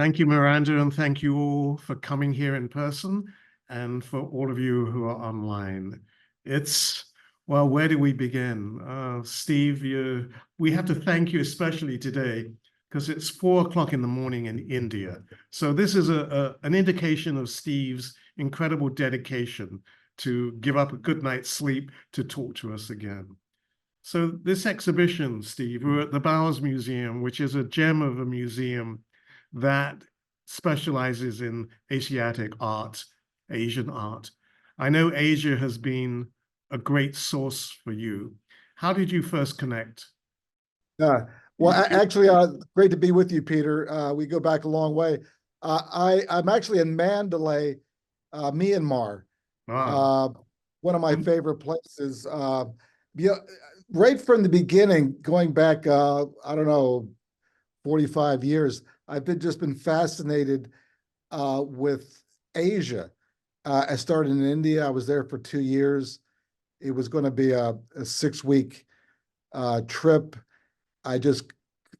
Thank you, Miranda, and thank you all for coming here in person and for all of you who are online. Well, where do we begin? Steve, we have to thank you especially today because it's 4 o'clock in the morning in India. So this is an indication of Steve's incredible dedication to give up a good night's sleep to talk to us again. So this exhibition, Steve, we're at the Bowers Museum, which is a gem of a museum that specializes in Asiatic art, Asian art. I know Asia has been a great source for you. How did you first connect? Uh, Actually, great to be with you, Peter. We go back a long way. I'm actually in Mandalay, Myanmar. Ah, One of my favorite places. Yeah, right from the beginning, going back, I don't know, 45 years, I've just been fascinated with Asia. I started in India. I was there for 2 years. It was going to be a 6-week trip. I just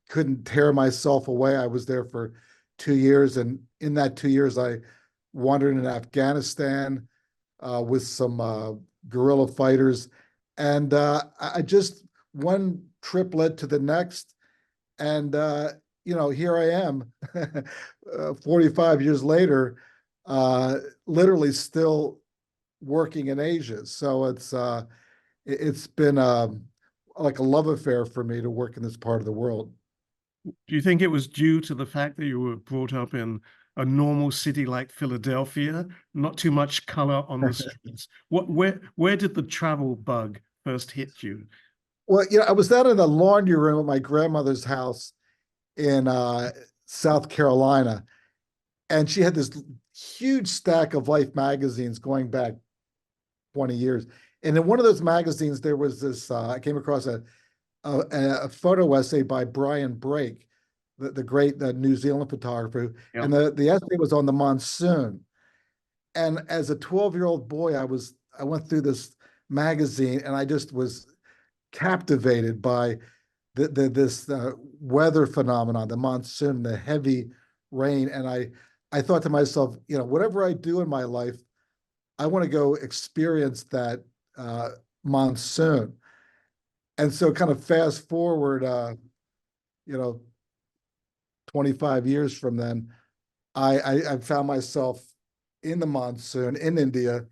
couldn't tear myself away. I was there for 2 years, and in that 2 years, I wandered in Afghanistan with some guerrilla fighters, and I just one trip led to the next, and here I am, 45 years later, literally still working in Asia. So it's been like a love affair for me to work in this part of the world. do you think it was due to the fact that you were brought up in a normal city like Philadelphia, not too much color on the streets? Where did the travel bug first hit you? Well, I was down in the laundry room at my grandmother's house in South Carolina, and she had this huge stack of Life magazines going back 20 years. And in one of those magazines, there was this, I came across a photo essay by Brian Brake, the great New Zealand photographer. Yeah. And the essay was on the monsoon. And as a 12-year-old boy, I went through this magazine and I just was captivated by this weather phenomenon, the monsoon, the heavy rain. And I thought to myself, whatever I do in my life, I want to go experience that monsoon. And so kind of fast forward, 25 years from then, I found myself in the monsoon in India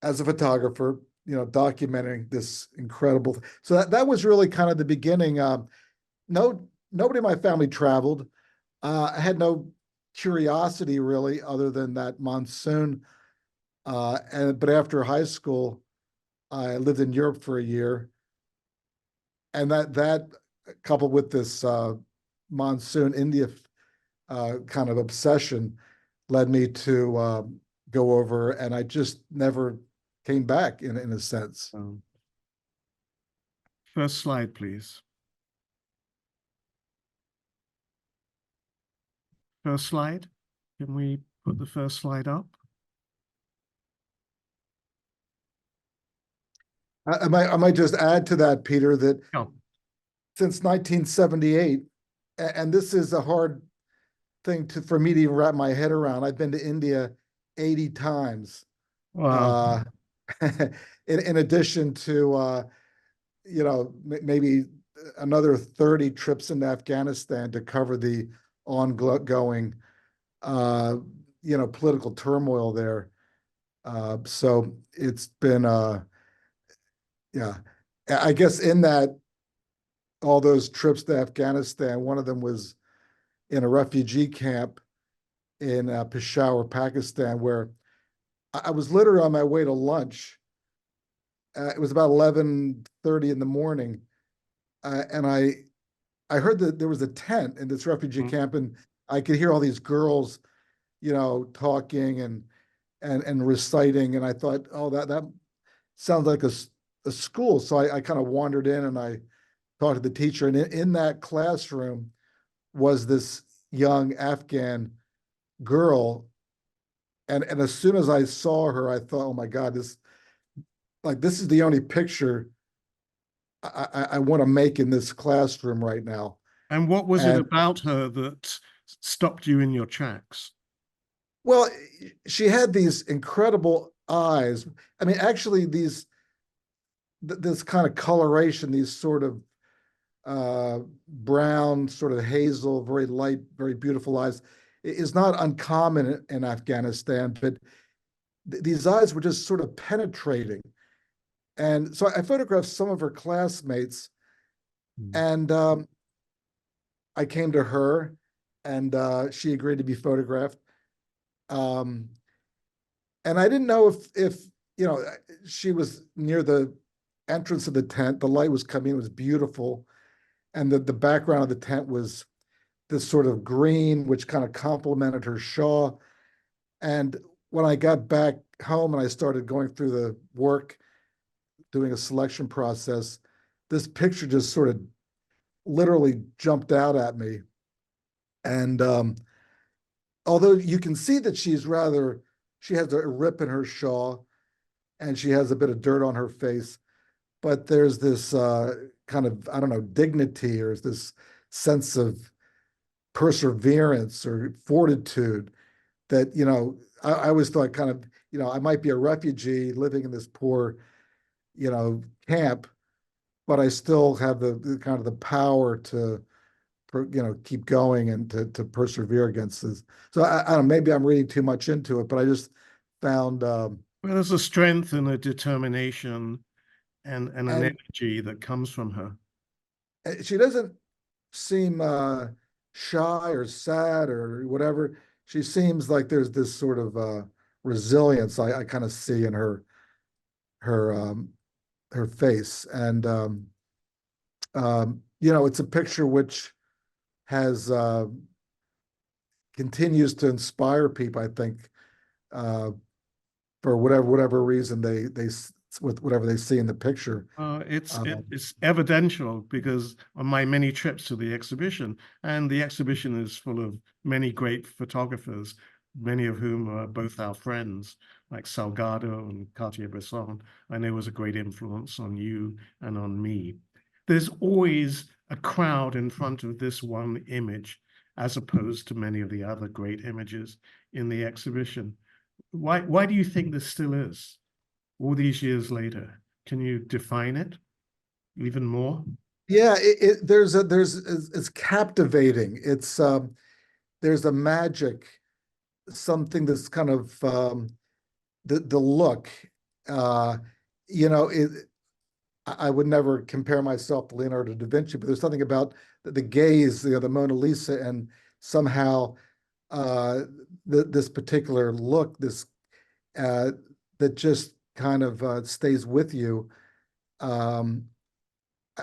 as a photographer, documenting this incredible. So that was really kind of the beginning. Nobody in my family traveled. I had no curiosity really, other than that monsoon. But after high school, I lived in Europe for a year, and that coupled with this monsoon India kind of obsession led me to go over, and I just never came back in a sense. First slide, please. First slide. Can we put the first slide up? I might just add to that, Peter, that Oh. since 1978, and this is a hard thing for me to even wrap my head around. I've been to India 80 times. Wow. In addition to, maybe another 30 trips into Afghanistan to cover the ongoing, political turmoil there. So it's been, yeah, I guess in that, all those trips to Afghanistan, one of them was in a refugee camp in Peshawar, Pakistan, where I was literally on my way to lunch. It was about 11:30 in the morning, and I heard that there was a tent in this refugee camp, and I could hear all these girls, talking and reciting, and I thought, oh, that sounds like a school. So I kind of wandered in and I talked to the teacher, and in that classroom was this young Afghan girl. And as soon as I saw her, I thought, oh my God, this is the only picture I want to make in this classroom right now. And what was it about her that stopped you in your tracks? Well, she had these incredible eyes. I mean, actually, this kind of coloration, these sort of brown, sort of hazel, very light, very beautiful eyes, is not uncommon in Afghanistan. But these eyes were just sort of penetrating. And so I photographed some of her classmates, and I came to her, and she agreed to be photographed. Um, and I didn't know if you know she was near the entrance of the tent. The light was coming; it was beautiful, and the background of the tent was this sort of green, which kind of complemented her shawl. And when I got back home and I started going through the work, doing a selection process, this picture just sort of literally jumped out at me. And although you can see that she has a rip in her shawl and she has a bit of dirt on her face, but there's this kind of, I don't know, dignity or this sense of perseverance or fortitude that, I always thought kind of, I might be a refugee living in this poor, camp, but I still have the kind of the power to, keep going and to persevere against this. So I don't know, maybe I'm reading too much into it, but I just found, Well, there's a strength and a determination and an and energy that comes from her. she doesn't seem shy or sad or whatever. She seems like there's this sort of resilience I kind of see in her her face, and it's a picture which has continues to inspire people. I think uh, for whatever reason they with whatever they see in the picture. It's evidential because on my many trips to the exhibition, and the exhibition is full of many great photographers, many of whom are both our friends, like Salgado and Cartier-Bresson. I know was a great influence on you and on me. There's always a crowd in front of this one image, as opposed to many of the other great images in the exhibition. Why do you think this still is, all these years later? Can you define it even more? Yeah, there's it's captivating. It's there's a magic, something that's kind of the look. Uh, you know, it, I would never compare myself to Leonardo da Vinci, but there's something about the gaze, the Mona Lisa, and somehow uh, this particular look, this uh, that just kind of stays with you. Um,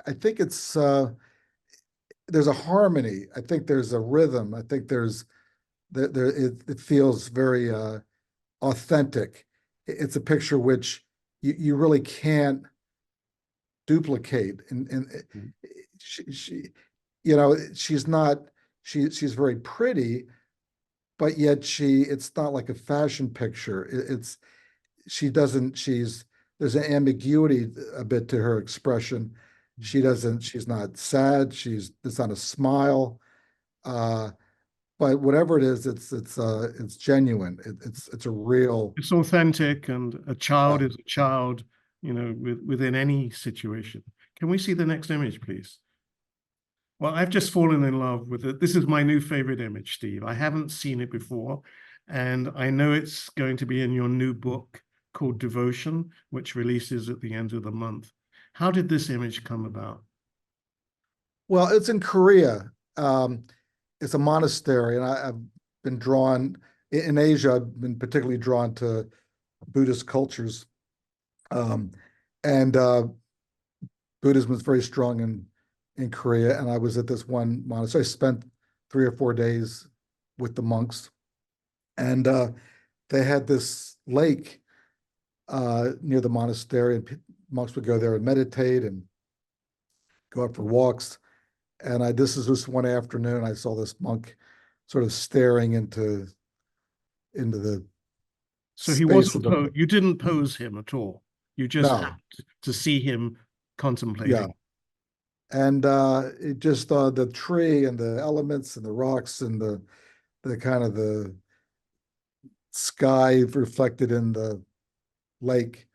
I think there's a harmony. I think there's a rhythm. I think it feels very authentic. It's a picture which you really can't duplicate. And she she's not she's very pretty, but yet it's not like a fashion picture. It's she doesn't there's an ambiguity a bit to her expression. She's not sad, it's not a smile. Uh, but whatever it is, it's genuine. It's a real. It's authentic, and a child Yeah. is a child, within any situation. Can we see the next image, please? Well, I've just fallen in love with it. This is my new favorite image, Steve. I haven't seen it before, and I know it's going to be in your new book called Devotion, which releases at the end of the month. How did this image come about? Well, it's in Korea. It's a monastery, and I've been drawn in Asia. I've been particularly drawn to Buddhist cultures, um, and Buddhism is very strong in Korea. And I was at this one monastery. I spent 3 or 4 days with the monks, and they had this lake near the monastery, and monks would go there and meditate and go out for walks. And this is just one afternoon, I saw this monk sort of staring into the So he space of wasn't the. you didn't pose him at all. You just No, happened to see him yeah. contemplating. And it just the tree and the elements and the rocks and the kind of the sky reflected in the lake,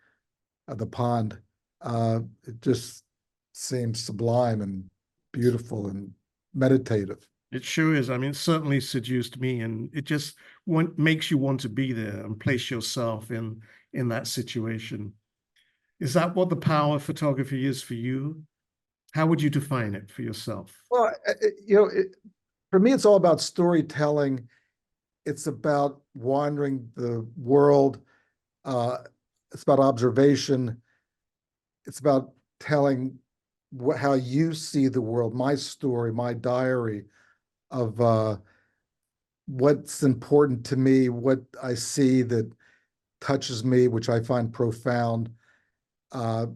the pond. It just seems sublime and beautiful and meditative. It sure is. I mean, it certainly seduced me, and it just makes you want to be there and place yourself in that situation. Is that what the power of photography is for you? How would you define it for yourself? Well, for me, it's all about storytelling. It's about wandering the world. Uh, it's about observation. It's about telling how you see the world, my story, my diary of what's important to me, what I see that touches me, which I find profound, uh,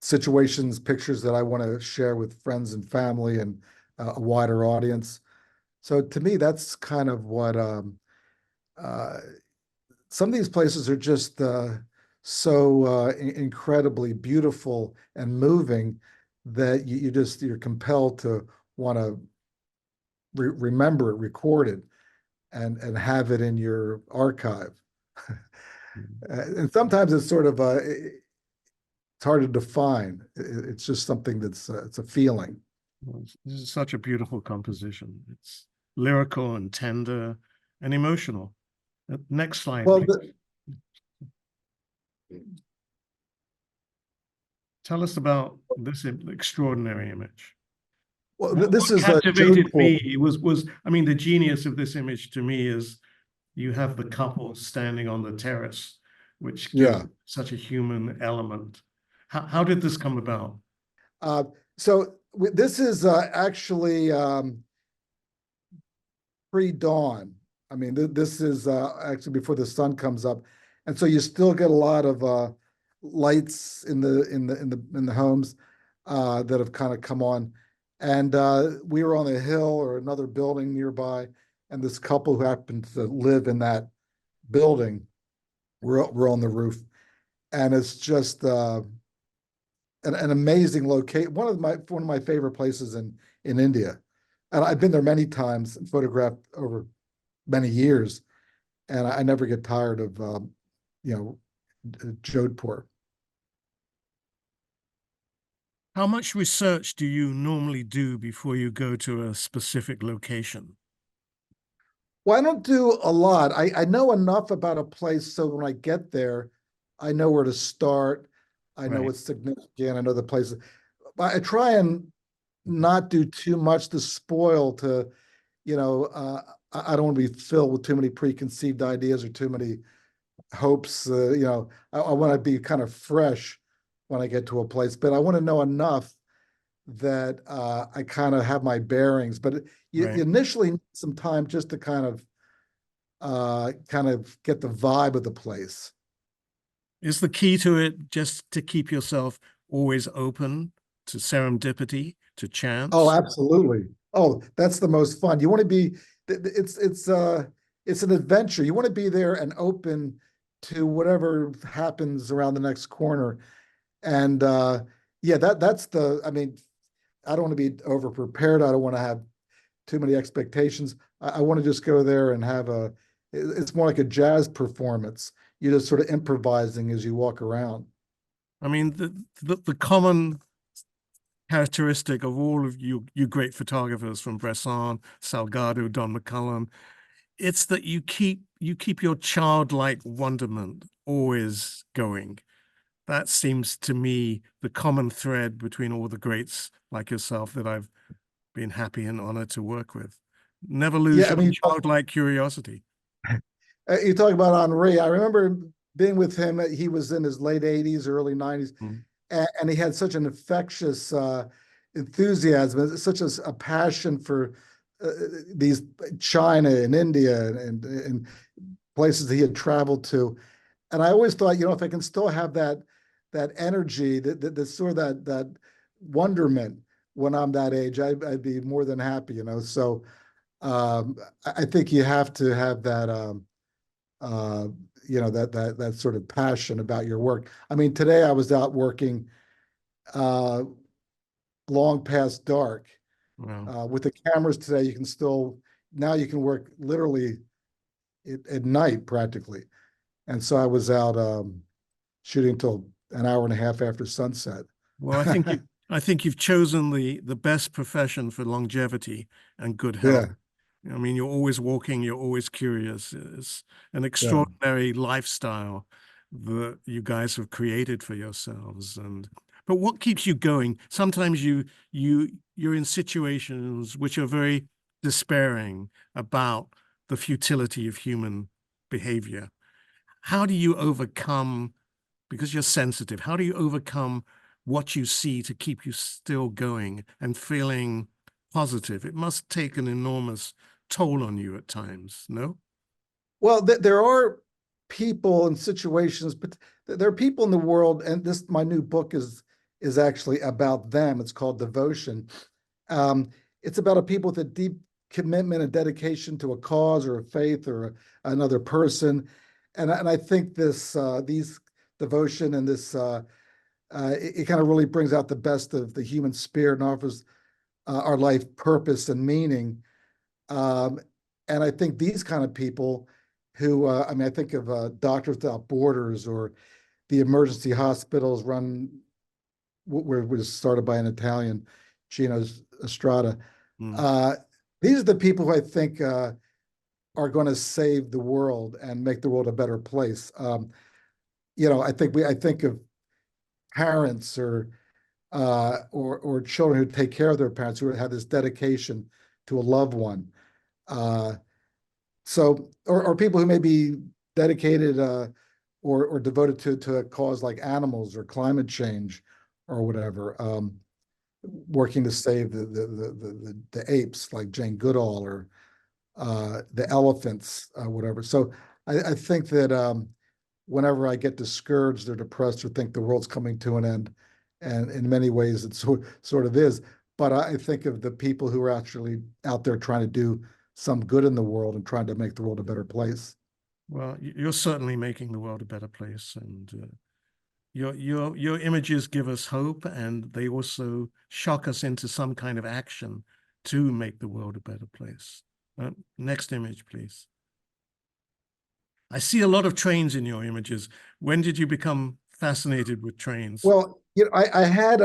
situations, pictures that I want to share with friends and family and a wider audience. So to me, that's kind of what uh, some of these places are just so incredibly beautiful and moving that you're compelled to want to remember it, record it, and have it in your archive. And sometimes it's sort of it's hard to define. It's just something that's it's a feeling. This is such a beautiful composition. It's lyrical and tender and emotional. Next slide, Well, please. Tell us about this extraordinary image. this What is captivated Jodhpur. me was, I mean, the genius of this image to me is you have the couple standing on the terrace, which gives Yeah. such a human element. How did this come about? Uh, so this is actually pre-dawn. I mean, this is actually before the sun comes up, and so you still get a lot of lights in the homes that have kind of come on. And we were on a hill or another building nearby, and this couple who happened to live in that building were on the roof, and it's just an amazing location. One of my favorite places in India, and I've been there many times and photographed over many years, and I never get tired of you know Jodhpur. How much research do you normally do before you go to a specific location? Well, I don't do a lot. I know enough about a place so when I get there, I know where to start. I know Right. what's significant. I know the places. But I try and not do too much to spoil to, you know, I don't want to be filled with too many preconceived ideas or too many hopes. I want to be kind of fresh when I get to a place, but I want to know enough that I kind of have my bearings. But you Right. initially need some time just to kind of get the vibe of the place. Is the key to it just to keep yourself always open to serendipity, to Oh, chance? absolutely. Oh, that's the most fun. You want to be it's an adventure. You want to be there and open to whatever happens around the next corner. And yeah, that's the I mean, I don't want to be over prepared. I don't want to have too many expectations. I want to just go there and have it's more like a jazz performance. You're just sort of improvising as you walk around. I mean, the common characteristic of all of you great photographers from Bresson, Salgado, Don McCullum, it's that you keep your childlike wonderment always going. That seems to me the common thread between all the greats like yourself that I've been happy and honored to work with. Never lose Yeah, I your mean, childlike curiosity. you talk about Henri. I remember being with him. He was in his late 80s, early 90s, Mm. and he had such an infectious enthusiasm, such a passion for these China and India and places that he had traveled to. And I always thought, if I can still have that energy, that sort of that wonderment when I'm that age, I'd be more than happy. So I think you have to have that. Uh, that sort of passion about your work. I mean, today I was out working. Uh, long past dark. Well, With the cameras today, you can still, now you can work literally at night practically. And so I was out shooting until an hour and a half after sunset. well, I think you've chosen the best profession for longevity and good health. Yeah, I mean, you're always walking, you're always curious. It's an yeah. extraordinary lifestyle that you guys have created for yourselves. And but what keeps you going? Sometimes you're in situations which are very despairing about the futility of human behavior. How do you overcome, because you're sensitive, how do you overcome what you see to keep you still going and feeling positive? It must take an enormous toll on you at times, no? Well, there are people and situations, but there are people in the world, and this my new book is actually about them. It's called Devotion. Um, it's about a people with a deep commitment and dedication to a cause or a faith or another person, and I think this these devotion and this it kind of really brings out the best of the human spirit and offers our life purpose and meaning. Um, and I think these kind of people who, I mean, I think of Doctors Without Borders or the emergency hospitals run, where it was started by an Italian, Gino Estrada. Mm. Uh, these are the people who I think are going to save the world and make the world a better place. I think of parents or children who take care of their parents who have this dedication to a loved one. Uh, or people who may be dedicated or devoted to a cause like animals or climate change or whatever, working to save the apes like Jane Goodall or the elephants, whatever. So I think that whenever I get discouraged or depressed or think the world's coming to an end, and in many ways it sort of is, but I think of the people who are actually out there trying to do some good in the world and trying to make the world a better place. Well, you're certainly making the world a better place, and your images give us hope, and they also shock us into some kind of action to make the world a better place. Next image, please. I see a lot of trains in your images. When did you become fascinated with trains? Well, I had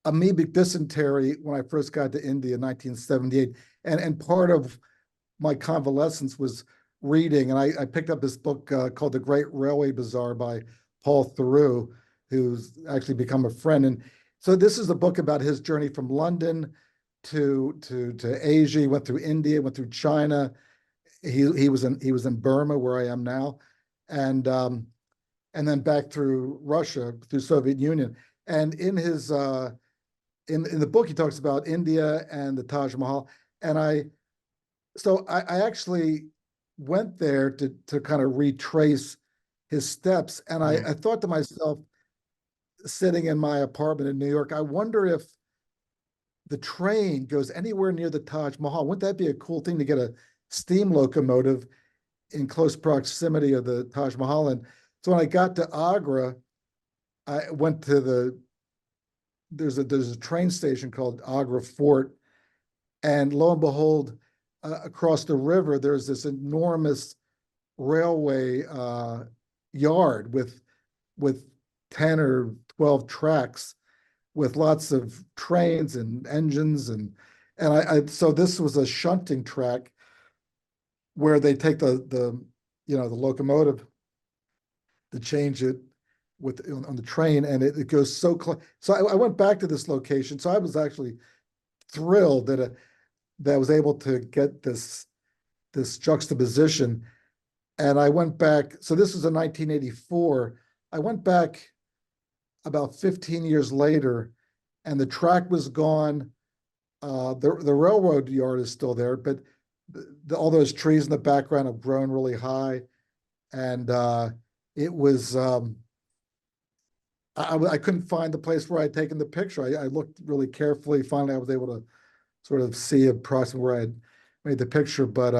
amoebic dysentery when I first got to India in 1978, and part of my convalescence was reading, and I picked up this book called The Great Railway Bazaar by Paul Theroux, who's actually become a friend. And so this is a book about his journey from London to Asia. He went through India, went through China. He was in Burma, where I am now, and and then back through Russia, through Soviet Union. And in his in the book, he talks about India and the Taj Mahal. And I actually went there to kind of retrace his steps. And Mm. I thought to myself, sitting in my apartment in New York, I wonder if the train goes anywhere near the Taj Mahal. Wouldn't that be a cool thing to get a steam locomotive in close proximity of the Taj Mahal? And so when I got to Agra, I went to there's a train station called Agra Fort, and lo and behold, across the river there's this enormous railway yard with 10 or 12 tracks with lots of trains and engines, and I so this was a shunting track where they take the locomotive to change it on the train, and it goes so close. So I went back to this location. So I was actually thrilled that I was able to get this juxtaposition. And I went back. So this was in 1984. I went back about 15 years later, and the track was gone. The railroad yard is still there, but all those trees in the background have grown really high, and it was. I couldn't find the place where I'd taken the picture. I looked really carefully. Finally, I was able to sort of see approximately where I had made the picture. But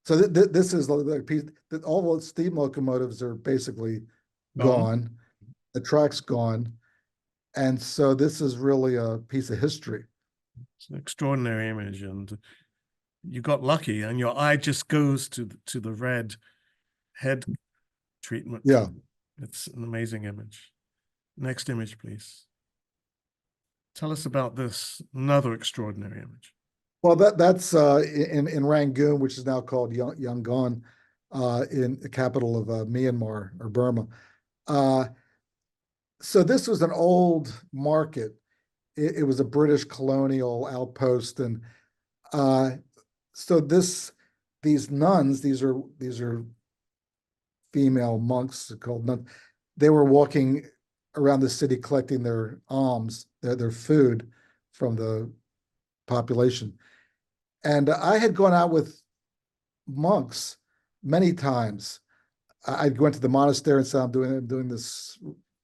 so this is the piece that all the steam locomotives are basically Gone. gone. The track's gone, And so this is really a piece of history. It's an extraordinary image, and you got lucky, and your eye just goes to the red head treatment. Yeah. It's an amazing image. Next image, please. Tell us about this, another extraordinary image. Well, that's in Rangoon, which is now called Yangon, in the capital of Myanmar or Burma. Uh, so this was an old market. It was a British colonial outpost, and uh, so these nuns, these are female monks called nuns. They were walking around the city collecting their alms, their food from the population. And I had gone out with monks many times. I'd go into the monastery and say, I'm doing this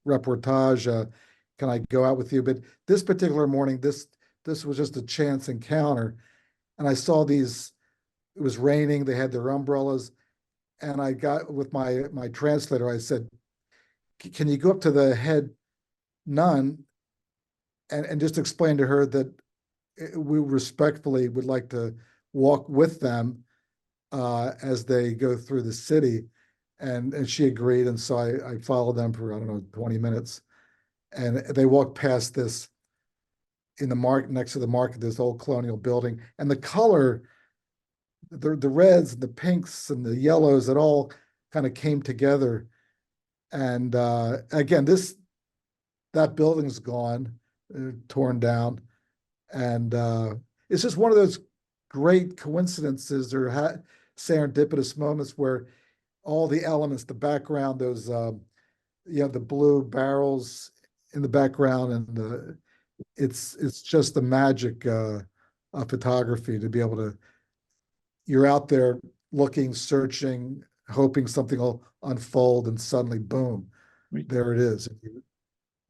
reportage. Can I go out with you? But this particular morning, this was just a chance encounter. And I saw these, it was raining, they had their umbrellas. And I got with my translator, I said, can you go up to the head nun and just explain to her that we respectfully would like to walk with them as they go through the city. And she agreed. And so I followed them for, I don't know, 20 minutes. And they walked past this in the market, next to the market, this old colonial building. And the color, the reds and the pinks and the yellows, it all kind of came together. And again, that building's gone, torn down. And it's just one of those great coincidences or serendipitous moments where all the elements, the background, those the blue barrels in the background, and it's just the magic of photography to be able to. You're out there looking, searching, hoping something will unfold, and suddenly, boom, there it is.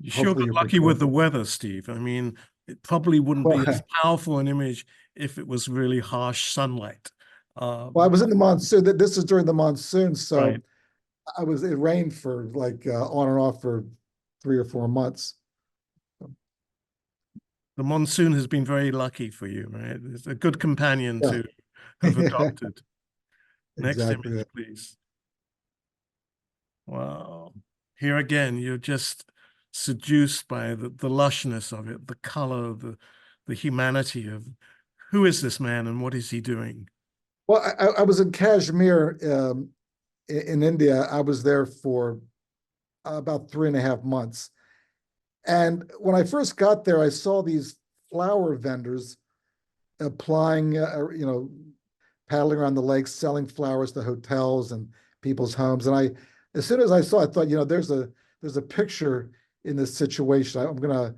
You sure Hopefully, got you're lucky with prepared. the weather, Steve. I mean, it probably wouldn't be as Well, powerful an image if it was really harsh sunlight. well, I was in the monsoon. This is during the monsoon, Right. so it rained for like on and off for 3 or 4 months. The monsoon has been very lucky for you, right? It's a good companion Yeah, to have adopted. Next exactly. image, please. Wow. Here again, you're just seduced by the lushness of it, the color, the humanity of who is this man and what is he doing? Well, I was in Kashmir in India. I was there for about 3.5 months. And when I first got there, I saw these flower vendors applying, paddling around the lake, selling flowers to hotels and people's homes. And as soon as I saw, I thought, there's a picture in this situation. I'm going to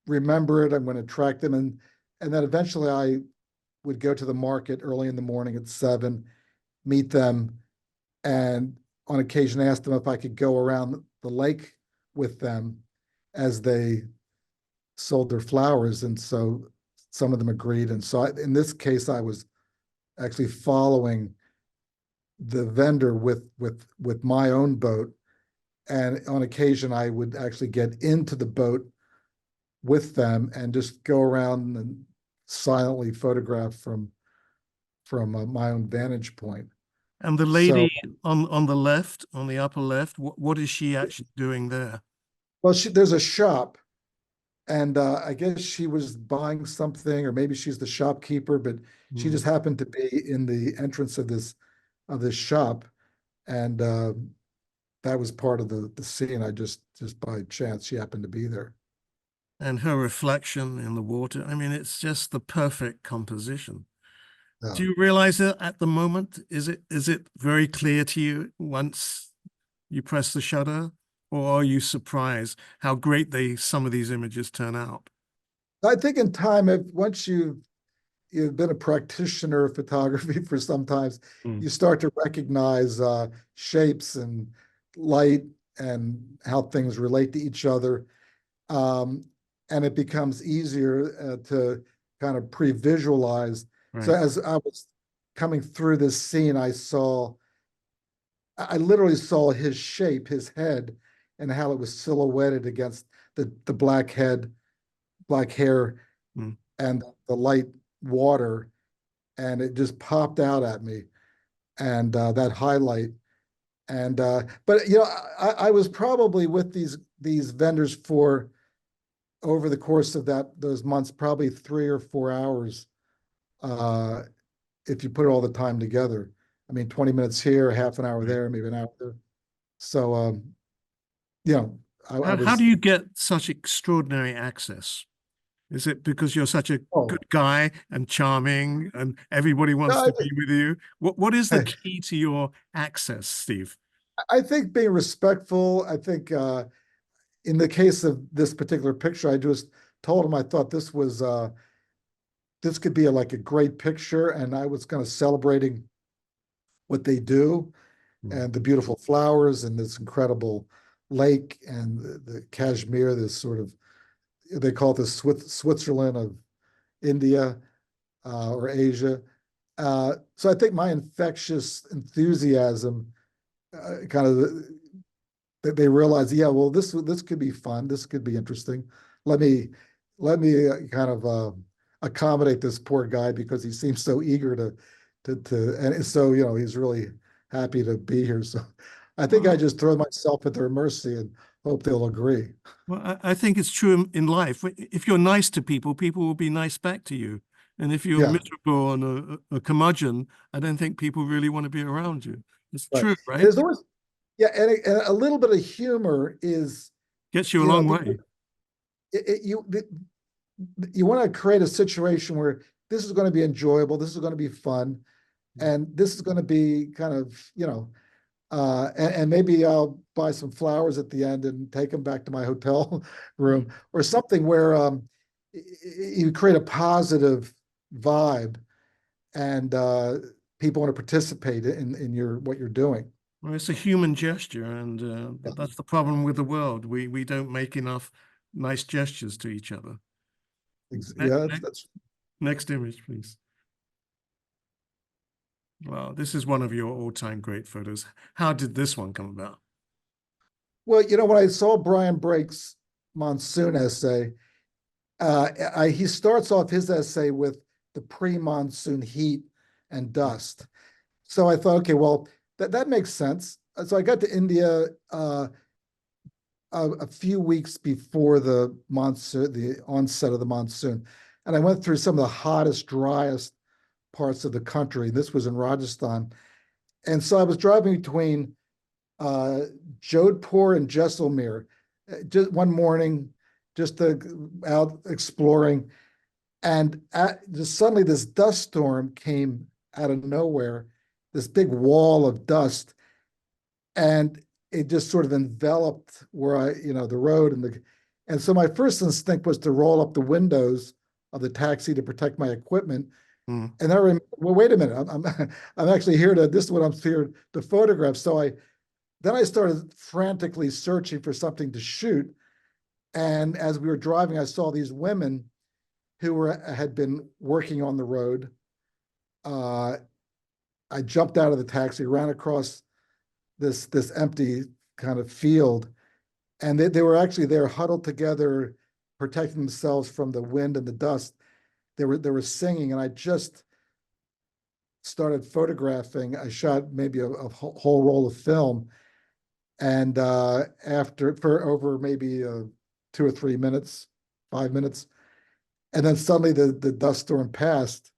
remember it. I'm going to track them, and then eventually I would go to the market early in the morning at 7, meet them, and on occasion ask them if I could go around the lake with them as they sold their flowers. And so some of them agreed. And so in this case, I was actually following the vendor with my own boat. And on occasion, I would actually get into the boat with them and just go around and silently photograph from my own vantage point. And the So, lady on the left, on the upper left, what is she actually doing there? well, there's a shop, and I guess she was buying something, or maybe she's the shopkeeper, but she Hmm. just happened to be in the entrance of this shop, and that was part of the scene. I just by chance she happened to be there. And her reflection in the water. I mean, it's just the perfect composition. Yeah. Do you realize it at the moment? Is it very clear to you once you press the shutter, or are you surprised how great some of these images turn out? I think in time, if once you've been a practitioner of photography for some times, Mm. you start to recognize shapes and light and how things relate to each other. Um, and it becomes easier to kind of pre-visualize. So Right. as I was coming through this scene, I literally saw his shape, his head, and how it was silhouetted against the black head, black hair, Mm. and the light water, and it just popped out at me, and that highlight. And but I was probably with these vendors for over the course of those months, probably 3 or 4 hours, uh, if you put all the time together. I mean, 20 minutes here, half an hour Right. there, maybe an hour there. So you know, I How do was you get such extraordinary access? Is it because you're such a oh good guy and charming and everybody wants no, to be with you? What is the I, key to your access, Steve? I think being respectful. I think in the case of this particular picture, I just told him I thought this could be like a great picture, and I was kind of celebrating what they do Mm. and the beautiful flowers and this incredible lake and the Kashmir, this sort of they call it the Switzerland of India or Asia. So I think my infectious enthusiasm kind of that they realize, yeah, well, this could be fun. This could be interesting. Let me kind of accommodate this poor guy because he seems so eager and so he's really happy to be here. So I think I Well, just throw myself at their mercy and hope they'll agree. I think it's true in life. If you're nice to people, people will be nice back to you. And if you're Yeah, miserable and a curmudgeon, I don't think people really want to be around you. It's right. true, And right? there's always yeah, and a little bit of humor is Gets you a you know long the, way. it, you the, you want to create a situation where this is going to be enjoyable, this is going to be fun, and this is going to be kind of and maybe I'll buy some flowers at the end and take them back to my hotel room or something where you create a positive vibe and people want to participate in your what you're doing. Well, it's a human gesture, and Yeah, that's the problem with the world. We don't make enough nice gestures to each other. Ne yeah, ne that's Next image, please. Well, this is one of your all-time great photos. How did this one come about? well, when I saw Brian Brake's monsoon essay, he starts off his essay with the pre-monsoon heat and dust. So I thought, okay, well, that makes sense. So I got to India a few weeks before the monsoon, the onset of the monsoon, and I went through some of the hottest, driest parts of the country. This was in Rajasthan, and so I was driving between uh, Jodhpur and Jaisalmer just one morning, just out exploring, and just suddenly this dust storm came out of nowhere, this big wall of dust, and it just sort of enveloped where the road and so my first instinct was to roll up the windows of the taxi to protect my equipment. Mm. And I remember, well, wait a minute, I'm actually here this is what I'm here to photograph. So I started frantically searching for something to shoot. And as we were driving, I saw these women who had been working on the road. Uh, I jumped out of the taxi, ran across this empty kind of field, and they were actually there huddled together, protecting themselves from the wind and the dust. They were singing, and I just started photographing. I shot maybe a whole roll of film, and after for over maybe 2 or 3 minutes, 5 minutes, and then suddenly the dust storm passed,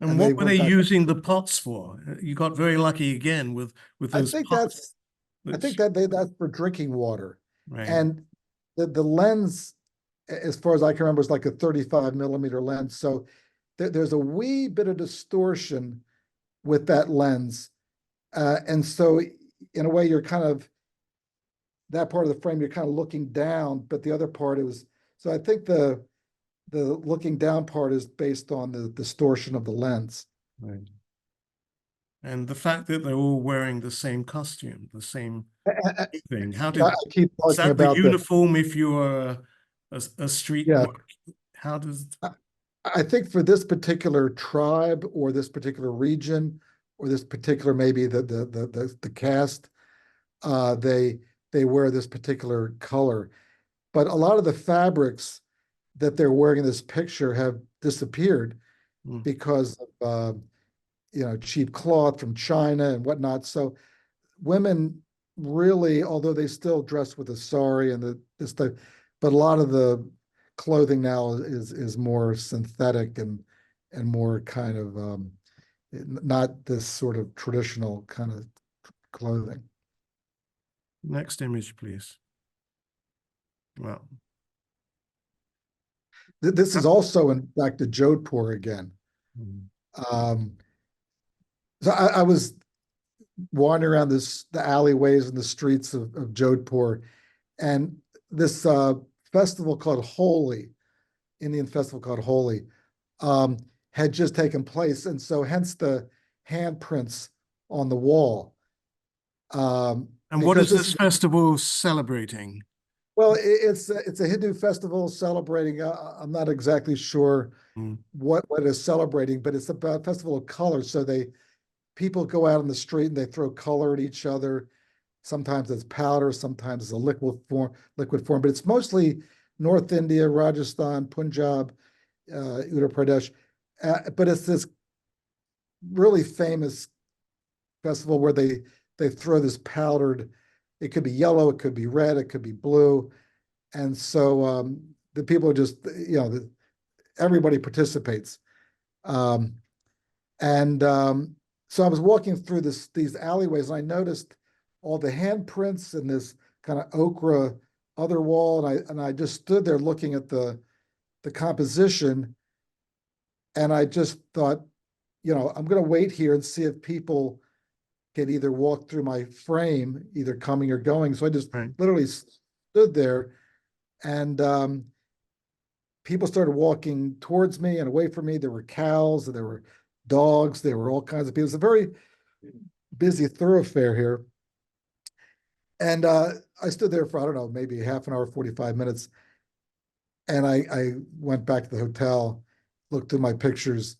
And and they what were they went back. using the pots for? You got very lucky again with I those think pots. that's I think that's for drinking water, Right. and the lens, as far as I can remember, is like a 35 millimeter lens. So there's a wee bit of distortion with that lens, and so in a way you're kind of that part of the frame you're kind of looking down, but the other part is so I think the looking down part is based on the distortion of the lens. Right. And the fact that they're all wearing the same costume, the same I, thing. I keep Is talking that the about the uniform if you are a street yeah. work? How does, I think for this particular tribe or this particular region or this particular maybe the caste, they wear this particular color. but a lot of the fabrics that they're wearing in this picture have disappeared because of cheap cloth from China and whatnot. So women really, although they still dress with a sari and this stuff, but a lot of the clothing now is more synthetic and more kind of not this sort of traditional kind of clothing. Next image, please. Well, this is also in fact to Jodhpur again. So I was wandering around the alleyways and the streets of Jodhpur, and this festival called Holi, Indian festival called Holi, had just taken place, and so hence the handprints on the wall. And what is this festival celebrating? Well, it's a Hindu festival celebrating. I'm not exactly sure what it is celebrating, but it's a festival of color. So people go out on the street and they throw color at each other. Sometimes it's powder, sometimes it's a liquid form, but it's mostly North India, Rajasthan, Punjab, Uttar Pradesh. But it's this really famous festival where they throw this powdered, it could be yellow, it could be red, it could be blue. And so the people are just, everybody participates. So I was walking through these alleyways, and I noticed all the handprints in this kind of ochre other wall, and I just stood there looking at the composition, and I just thought, I'm going to wait here and see if people can either walk through my frame, either coming or going. So I just literally stood there, and people started walking towards me and away from me. There were cows, there were dogs, there were all kinds of people. It's a very busy thoroughfare here. And I stood there for, I don't know, maybe half an hour, 45 minutes. And I went back to the hotel, looked through my pictures,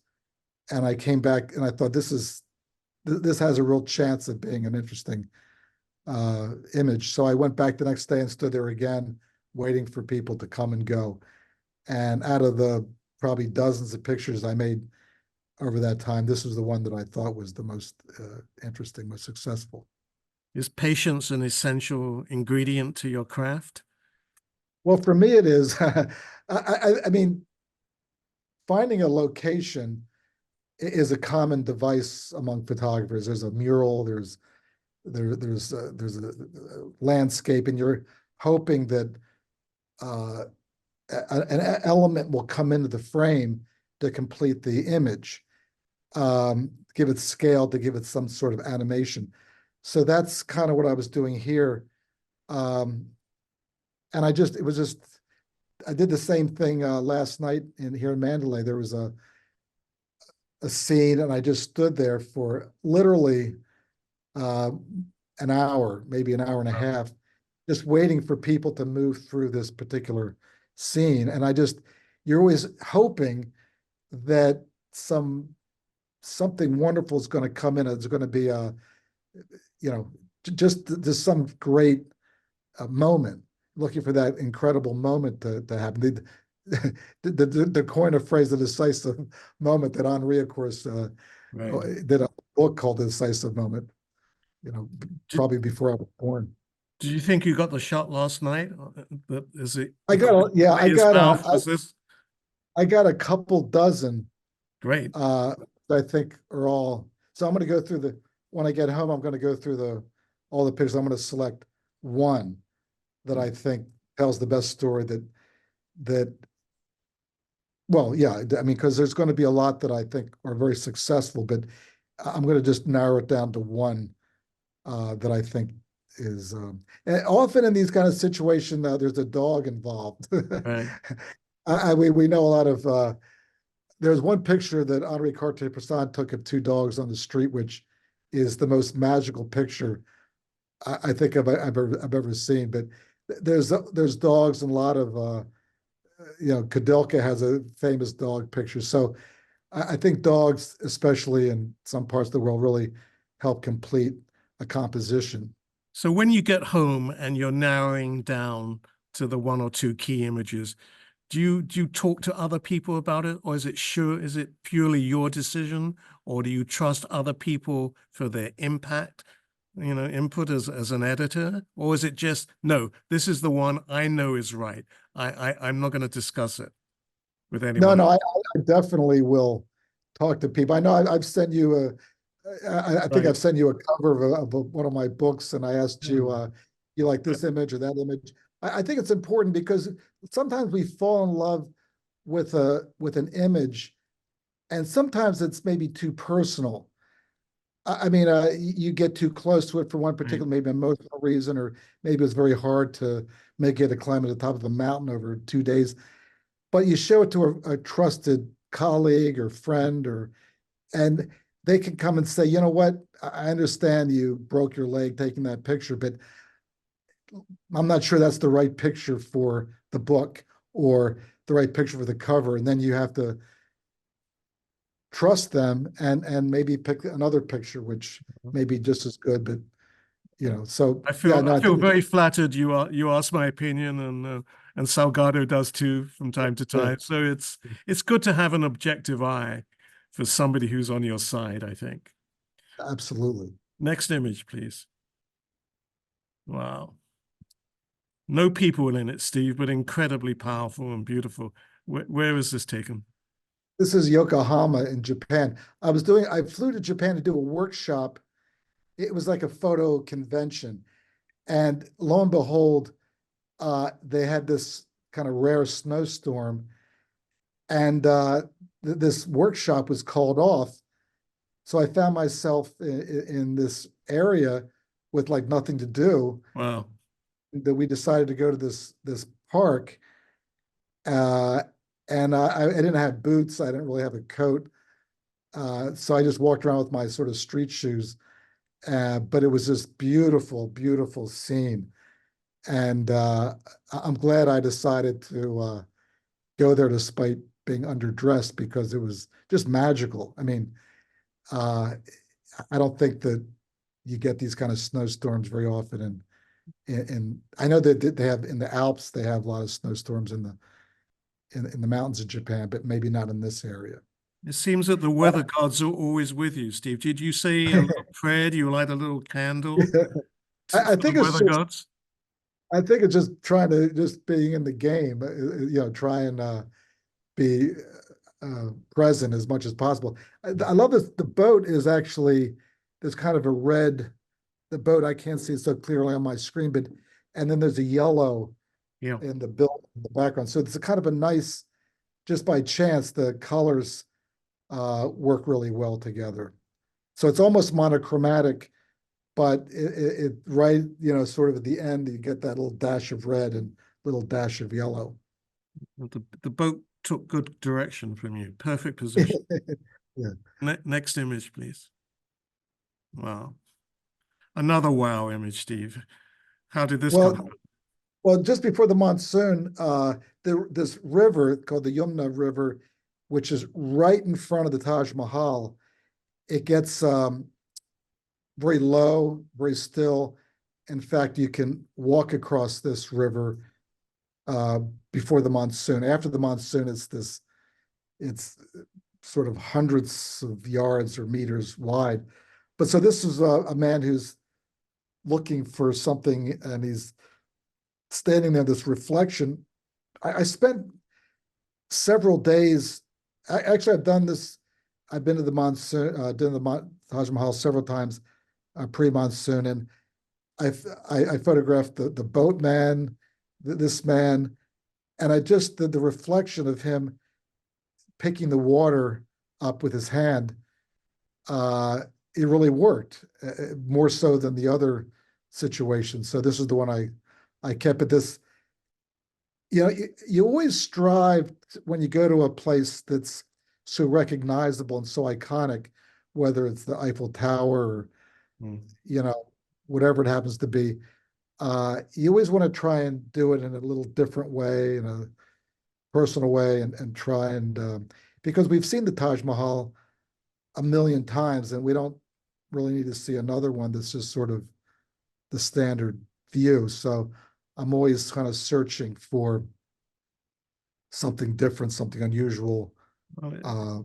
and I came back and I thought, this has a real chance of being an interesting image. So I went back the next day and stood there again, waiting for people to come and go. And out of the probably dozens of pictures I made over that time, this was the one that I thought was the most interesting, most successful. Is patience an essential ingredient to your craft? Well, for me, it is. I mean, finding a location is a common device among photographers. There's a mural, there's a landscape, and you're hoping that an element will come into the frame to complete the image, give it scale, to give it some sort of animation. So that's kind of what I was doing here. And I did the same thing last night here in Mandalay. There was a scene, and I just stood there for literally an hour, maybe an hour and a half, just waiting for people to move through this particular scene. And you're always hoping that something wonderful is going to come in. It's going to be just some great moment, looking for that incredible moment to happen. The coin of phrase, the decisive moment, that Henri, of course, did a book called The Decisive Moment, probably before I was born. Did you think you got the shot last night? Is it? I got a couple dozen. Great. I think are all. So I'm going to go through when I get home, I'm going to go through all the pictures. I'm going to select one that I think tells the best story well, yeah, I mean, because there's going to be a lot that I think are very successful, but I'm going to just narrow it down to one that I think is, and often in these kind of situations, there's a dog involved. Right. We know a lot of, there's one picture that Henri Cartier-Bresson took of two dogs on the street, which is the most magical picture I think I've ever seen. But there's dogs, and a lot of Kudelka has a famous dog picture. So I think dogs, especially in some parts of the world, really help complete a composition. So when you get home and you're narrowing down to the one or two key images. Do you talk to other people about it, or is it purely your decision, or do you trust other people for their impact, input as an editor, or is it just, no, this is the one I know is right. I'm not going to discuss it with No, anyone no, else. I definitely will talk to people. I know I've sent you I think Right. I've sent you a cover one of my books, and I asked you, Mm. you like this image or that image? I think it's important because sometimes we fall in love with an image, and sometimes it's maybe too personal. I mean, you get too close to it for one Right. particular, maybe emotional reason, or maybe it's very hard to make it a climb to the top of a mountain over 2 days. But you show it to a trusted colleague or friend, and they can come and say, you know what, I understand you broke your leg taking that picture, but I'm not sure that's the right picture for the book or the right picture for the cover. And then you have to trust them and maybe pick another picture, which may be just as good. But so I yeah, feel no, I I feel think very flattered you ask my opinion, and Salgado does too from time to yeah, time. So it's good to have an objective eye for somebody who's on your side, I think. absolutely. Next image, please. Wow. No people in it, Steve, but incredibly powerful and beautiful. Where is this taken? This is Yokohama in Japan. I flew to Japan to do a workshop. It was like a photo convention. And lo and behold, they had this kind of rare snowstorm, and this workshop was called off. So I found myself in this area with like nothing to do. Wow. That we decided to go to this park, uh, and I didn't have boots. I didn't really have a coat, so I just walked around with my sort of street shoes. But it was this beautiful, beautiful scene, and I'm glad I decided to go there despite being underdressed because it was just magical. I mean, uh, I don't think that you get these kind of snowstorms very often, and I know that they have in the Alps, they have a lot of snowstorms in the mountains of Japan, but maybe not in this area. It seems that the weather gods are always with you, Steve. Did you say a little prayer? Do you light a little candle I for the think it's weather just gods? I think it's just trying to just being in the game, try and be present as much as possible. I love this. The boat is actually there's kind of a red. The boat I can't see it so clearly on my screen, but and then there's a yellow Yeah. in the build in the background. So it's a kind of a nice, just by chance, the colors work really well together. So it's almost monochromatic, but it right, sort of at the end, you get that little dash of red and little dash of yellow. The boat took good direction from you. Perfect position. Yeah. Next image, please. Wow. Another wow image, Steve. How did this come? Well, well, just before the monsoon, this river called the Yamuna River, which is right in front of the Taj Mahal, it gets very low, very still. In fact, you can walk across this river uh, before the monsoon. After the monsoon, it's sort of hundreds of yards or meters wide. But so this is a man who's looking for something, and he's standing there, this reflection. I spent several days. Actually, I've done this. I've been to the monsoon, done the Taj Mahal several times pre-monsoon, and I photographed the boatman, this man, and I just the reflection of him picking the water up with his hand. Uh, it really worked more so than the other situations. So this is the one I kept. But this, you always strive when you go to a place that's so recognizable and so iconic, whether it's the Eiffel Tower or Mm. you know whatever it happens to be. You always want to try and do it in a little different way, in a personal way, and try and because we've seen the Taj Mahal a million times, and we don't really need to see another one that's just sort of the standard view. So I'm always kind of searching for something different, something unusual. Well, Uh,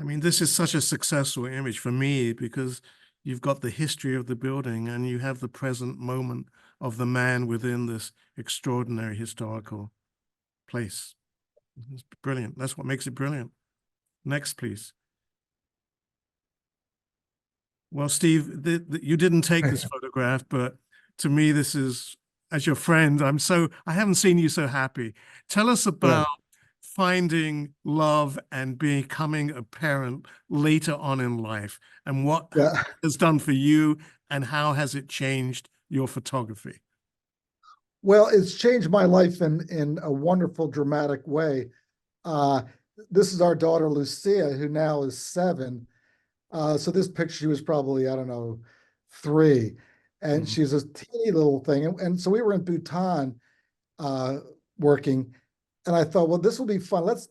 I mean, this is such a successful image for me because you've got the history of the building and you have the present moment of the man within this extraordinary historical place. It's brilliant. That's what makes it brilliant. Next, please. Well, Steve, you didn't take this photograph, but to me, this is, as your friend, I haven't seen you so happy. Tell us yeah, about finding love and becoming a parent later on in life and what yeah. has done for you and how has it changed your photography? Well, it's changed my life in a wonderful, dramatic way. Uh, this is our daughter Lucia, who now is 7. So this picture, she was probably, I don't know, 3, and Mhm. she's a teeny little thing. And so we were in Bhutan uh, working, and I thought, well, this will be fun. Let's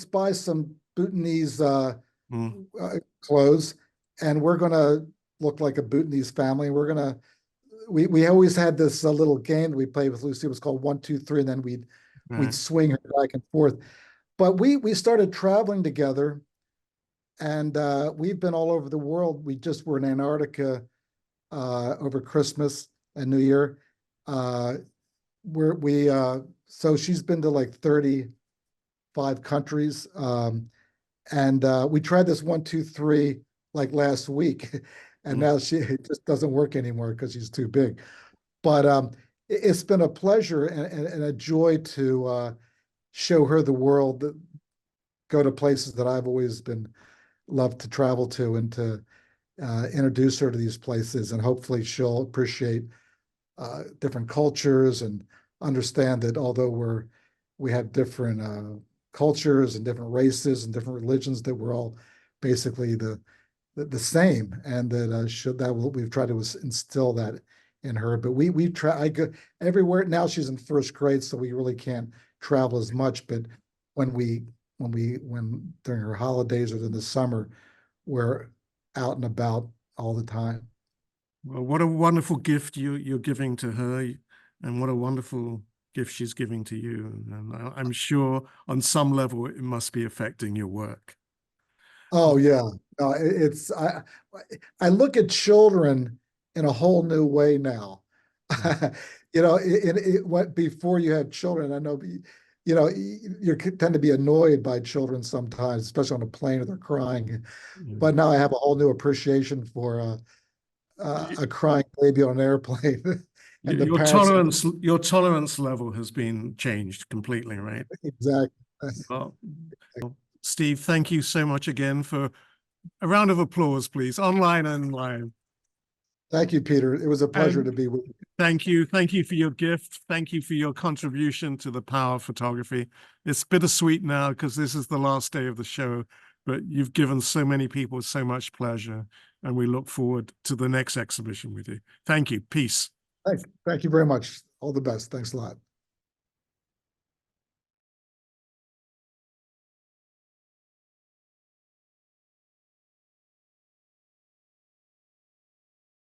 buy some Bhutanese Mm. clothes, and we're gonna look like a Bhutanese family. We always had this little game that we played with Lucy. It was called 1, 2, 3, and then we'd Right. swing her back and forth. But we started traveling together, and we've been all over the world. We just were in Antarctica over Christmas and New Year. Uh, so she's been to like 35 countries. And we tried this 1, 2, 3 like last week, and Mm. now it just doesn't work anymore because she's too big. But it's been a pleasure and a joy to show her the world, go to places that I've always been loved to travel to, and to introduce her to these places, and hopefully she'll appreciate different cultures and understand that although we have different cultures and different races and different religions, that we're all basically the same, and that we've tried to instill that in her. But we try. I go everywhere now. She's in first grade, so we really can't travel as much. But when when during her holidays or in the summer, we're out and about all the time. Well, what a wonderful gift you're giving to her, and what a wonderful gift she's giving to you. And I'm sure on some level it must be affecting your work. Oh yeah, no, it's I look at children in a whole new way now. Yeah. What before you have children, I know, you tend to be annoyed by children sometimes, especially on a plane, or they're crying. Yeah. But now I have a whole new appreciation for Y- a crying baby on an airplane, and the Your parents. tolerance level has been changed completely, right? Exactly. Well, Steve, thank you so much again for a round of applause, please, online and live. Thank you, Peter. It was a pleasure to And be with you. thank you. Thank you for your gift. Thank you for your contribution to the power of photography. It's bittersweet now because this is the last day of the show, but you've given so many people so much pleasure, and we look forward to the next exhibition with you. Thank you. Peace. Thank you very much. All the best. Thanks a lot.